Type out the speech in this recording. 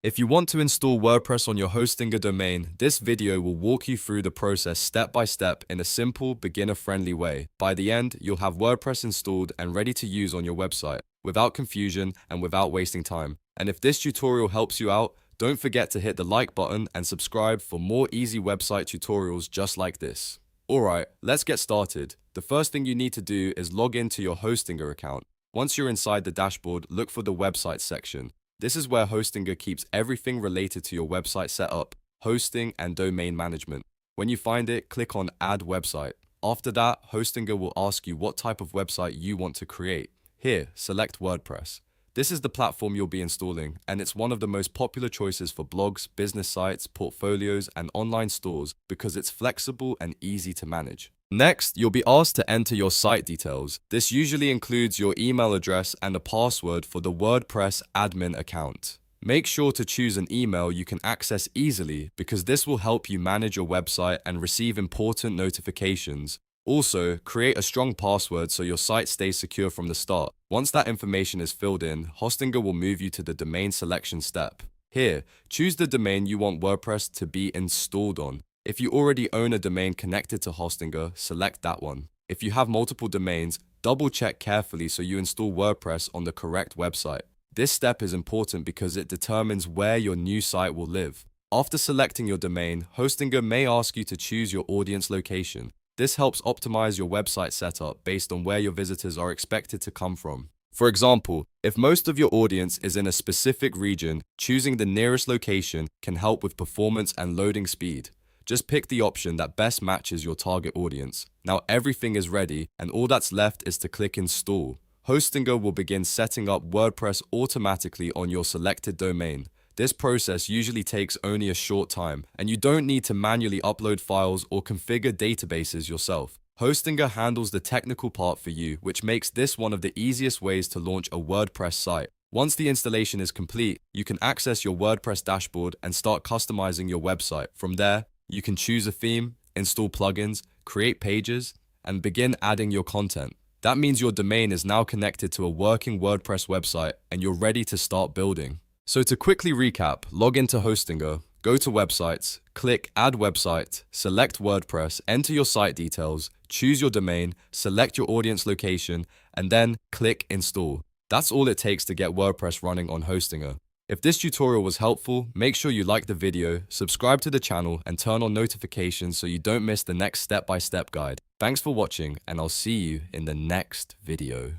If you want to install WordPress on your Hostinger domain, this video will walk you through the process step by step in a simple, beginner-friendly way. By the end, you'll have WordPress installed and ready to use on your website, without confusion and without wasting time. And if this tutorial helps you out, don't forget to hit the like button and subscribe for more easy website tutorials just like this. Alright, let's get started. The first thing you need to do is log into your Hostinger account. Once you're inside the dashboard, look for the website section. This is where Hostinger keeps everything related to your website setup, hosting, and domain management. When you find it, click on Add Website. After that, Hostinger will ask you what type of website you want to create. Here, select WordPress. This is the platform you'll be installing, and it's one of the most popular choices for blogs, business sites, portfolios, and online stores because it's flexible and easy to manage. Next, you'll be asked to enter your site details. This usually includes your email address and a password for the WordPress admin account. Make sure to choose an email you can access easily because this will help you manage your website and receive important notifications. Also, create a strong password so your site stays secure from the start. Once that information is filled in, Hostinger will move you to the domain selection step. Here, choose the domain you want WordPress to be installed on. If you already own a domain connected to Hostinger, select that one. If you have multiple domains, double check carefully so you install WordPress on the correct website. This step is important because it determines where your new site will live. After selecting your domain, Hostinger may ask you to choose your audience location. This helps optimize your website setup based on where your visitors are expected to come from. For example, if most of your audience is in a specific region, choosing the nearest location can help with performance and loading speed. Just pick the option that best matches your target audience. Now everything is ready, and all that's left is to click Install. Hostinger will begin setting up WordPress automatically on your selected domain. This process usually takes only a short time, and you don't need to manually upload files or configure databases yourself. Hostinger handles the technical part for you, which makes this one of the easiest ways to launch a WordPress site. Once the installation is complete, you can access your WordPress dashboard and start customizing your website. From there, you can choose a theme, install plugins, create pages, and begin adding your content. That means your domain is now connected to a working WordPress website and you're ready to start building. So to quickly recap, log into Hostinger, go to Websites, click Add Website, select WordPress, enter your site details, choose your domain, select your audience location, and then click Install. That's all it takes to get WordPress running on Hostinger. If this tutorial was helpful, make sure you like the video, subscribe to the channel, and turn on notifications so you don't miss the next step-by-step guide. Thanks for watching, and I'll see you in the next video.